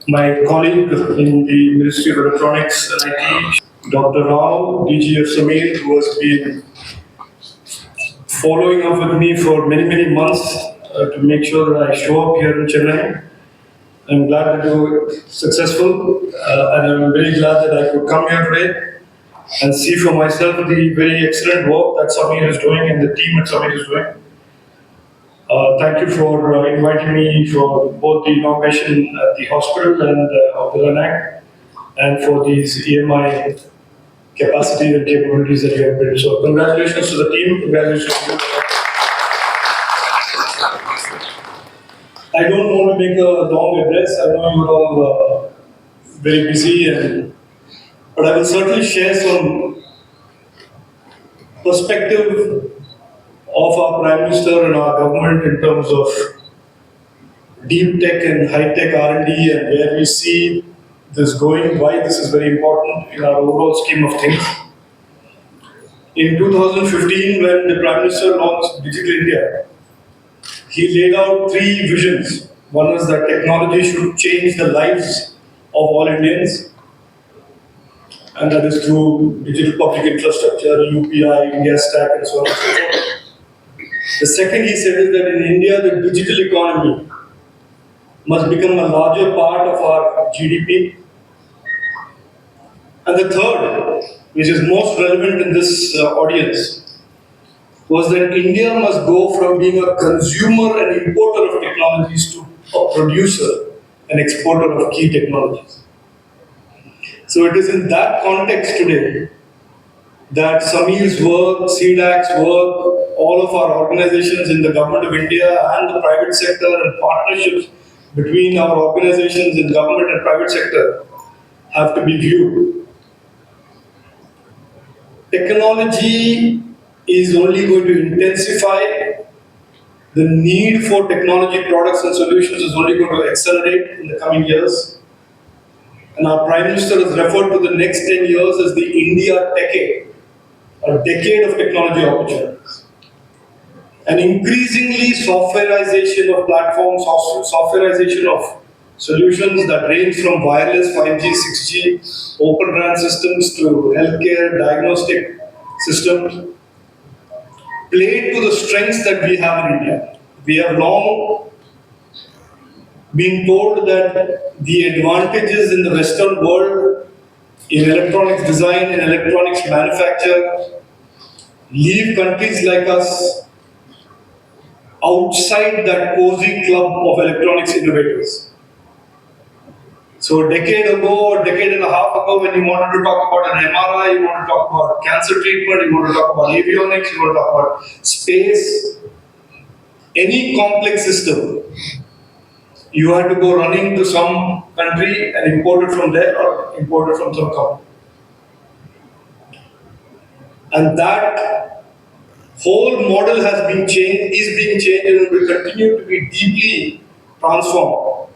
my colleague in the Ministry of Electronics and IT, Dr. Rao, DGF Samir, who has been following up with me for many, many months to make sure that I show up here in Chennai. I'm glad that you were successful, and I'm very glad that I could come here today and see for myself the very excellent work that Samir is doing and the team at Samir is doing. Thank you for inviting me for both the inauguration at the hospital and of the LANAC, and for these EMI capacity and capabilities that you have built. So congratulations to the team, congratulations to you. I don't want to make a long address. I know you're all very busy, but I will certainly share some perspective of our Prime Minister and our government in terms of deep tech and high tech R&D and where we see this going, why this is very important in our overall scheme of things. In 2015, when the Prime Minister launched Digital India, he laid out three visions. One is that technology should change the lives of all Indians, and that is through digital public infrastructure, UPI, India Stack, and so on and so forth. The second, he said, is that in India, the digital economy must become a larger part of our GDP. And the third, which is most relevant in this audience, was that India must go from being a consumer and importer of technologies to a producer and exporter of key technologies. So it is in that context today that Samir's work, CDAC's work, all of our organizations in the Government of India and the private sector and partnerships between our organizations in government and private sector have to be viewed. Technology is only going to intensify. The need for technology products and solutions is only going to accelerate in the coming years. And our Prime Minister has referred to the next 10 years as the India decade, a decade of technology opportunities. And increasingly softwareization of platforms, softwareization of solutions that range from wireless 5G, 6G, open RAN systems to healthcare, diagnostic systems, play to the strengths that we have in India. We have long been told that the advantages in the Western world in electronics design and electronics manufacture leave countries like us outside that cozy club of electronics innovators. So a decade ago, a decade and a half ago, when you wanted to talk about an MRI, you want to talk about cancer treatment, you want to talk about avionics, you want to talk about space, any complex system, you had to go running to some country and import it from there or import it from some company. And that whole model has been changed, is being changed, and will continue to be deeply transformed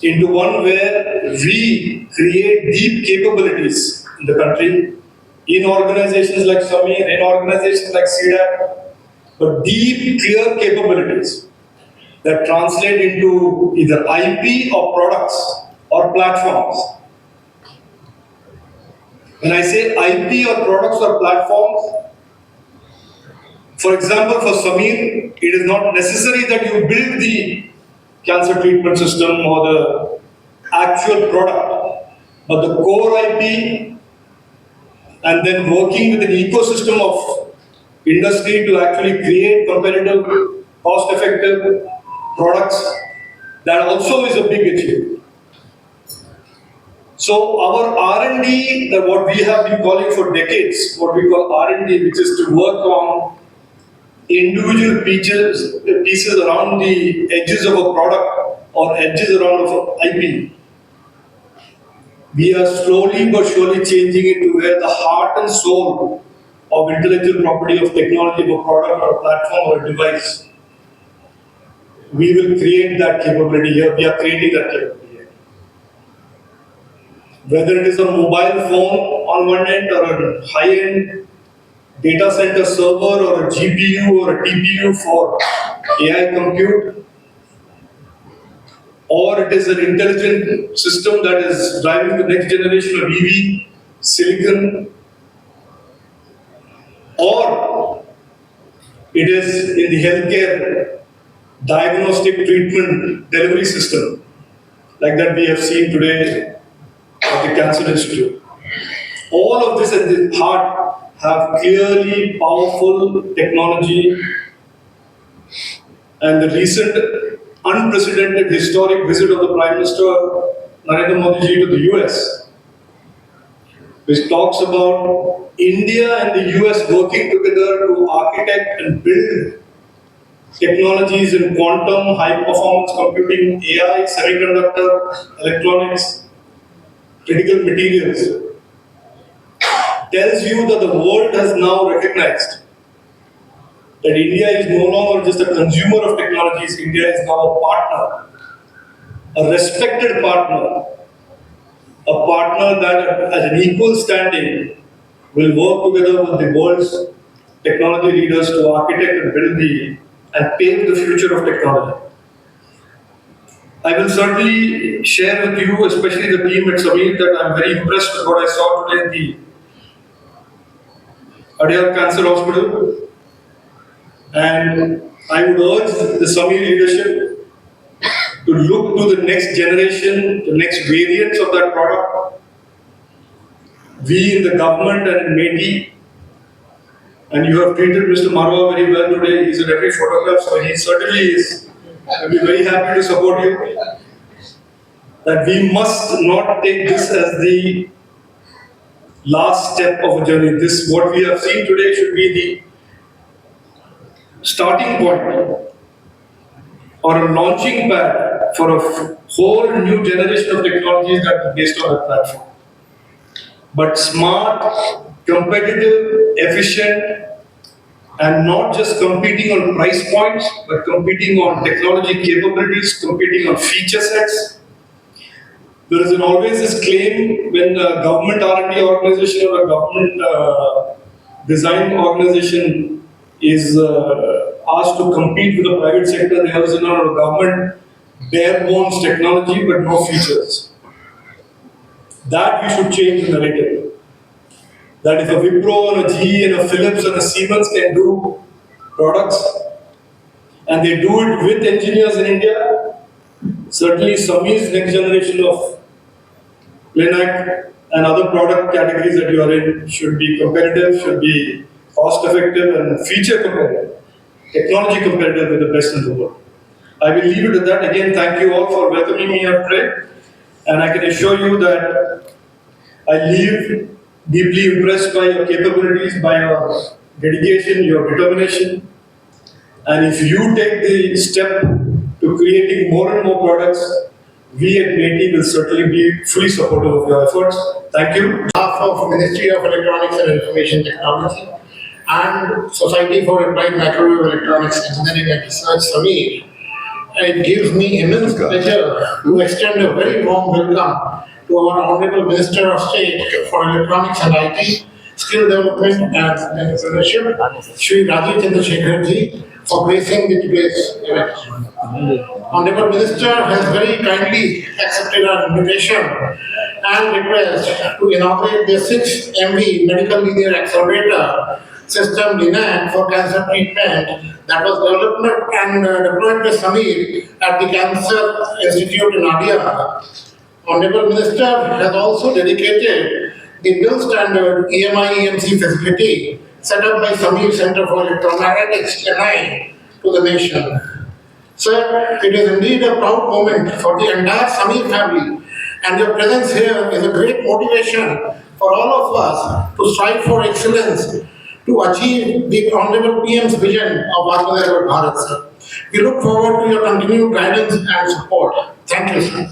into one where we create deep capabilities in the country, in organizations like Samir, in organizations like CDAC, but deep, clear capabilities that translate into either IP or products or platforms. When I say IP or products or platforms, for example, for Samir, it is not necessary that you build the cancer treatment system or the actual product, but the core IP, and then working with an ecosystem of industry to actually create competitive, cost-effective products, that also is a big achievement. So our R&D, that what we have been calling for decades, what we call R&D, which is to work on individual pieces around the edges of a product or edges around of IP. We are slowly but surely changing it to where the heart and soul of intellectual property of technology of a product or a platform or a device, we will create that capability here. We are creating that capability here. Whether it is a mobile phone on one end or a high-end data center server or a GPU or a TPU for AI compute, or it is an intelligent system that is driving the next generation of EV, silicon, or it is in the healthcare diagnostic treatment delivery system, like that we have seen today at the Cancer Institute. All of this at the heart have clearly powerful technology, and the recent unprecedented historic visit of the Prime Minister Narendra Modi ji to the US, which talks about India and the US working together to architect and build technologies in quantum, high performance computing, AI, semiconductor, electronics, critical materials, tells you that the world has now recognized that India is no longer just a consumer of technologies, India is now a partner, a respected partner, a partner that at an equal standing will work together with the world's technology leaders to architect and build and pave the future of technology. I will certainly share with you, especially the team at Samir, that I'm very impressed with what I saw today in the Adyar Cancer Hospital. And I would urge the Samir leadership to look to the next generation, the next variants of that product. We in the government and in METI, and you have treated Mr. Marwa very well today. He's in every photograph, so he certainly is. I'll be very happy to support you. That we must not take this as the last step of a journey. This, what we have seen today, should be the starting point or a launching pad for a whole new generation of technologies that are based on that platform. But smart, competitive, efficient, and not just competing on price points, but competing on technology capabilities, competing on feature sets. There is always this claim when a government R&D organization or a government design organization is asked to compete with the private sector, they always say, no, government bare bones technology but no features. That we should change the narrative. That if a Wipro and a GE and a Philips and a Siemens can do products and they do it with engineers in India, certainly Samir's next generation of Linac and other product categories that you are in should be competitive, should be cost effective and feature competitive, technology competitive with the best in the world. I will leave it at that. Again, thank you all for welcoming me here today. And I can assure you that I leave deeply impressed by your capabilities, by your dedication, your determination. And if you take the step to creating more and more products, we at METI will certainly be fully supportive of your efforts. Thank you. On behalf of Ministry of Electronics and Information Technology and Society for Applied Microwave Electronics Engineering and Research, Samir, it gives me immense pleasure to extend a very warm welcome to our Hon'ble Minister of State for Electronics and IT, Skill Development and Entrepreneurship, Shri Rajeev Chandrasekhar for gracing today's event. Hon'ble Minister has very kindly accepted our invitation and request to inaugurate the 6th MV Medical Linear Accelerator System Linac for cancer treatment that was developed and deployed by Samir at the Cancer Institute in Adyar. Hon'ble Minister has also dedicated the mill standard EMI EMC facility set up by Samir Center for Electromagnetics, Chennai, to the nation. Sir, it is indeed a proud moment for the entire Samir family, and your presence here is a great motivation for all of us to strive for excellence to achieve the Honorable PM's vision of Atmanirbhar Bharat, sir. We look forward to your continued guidance and support. Thank you, sir.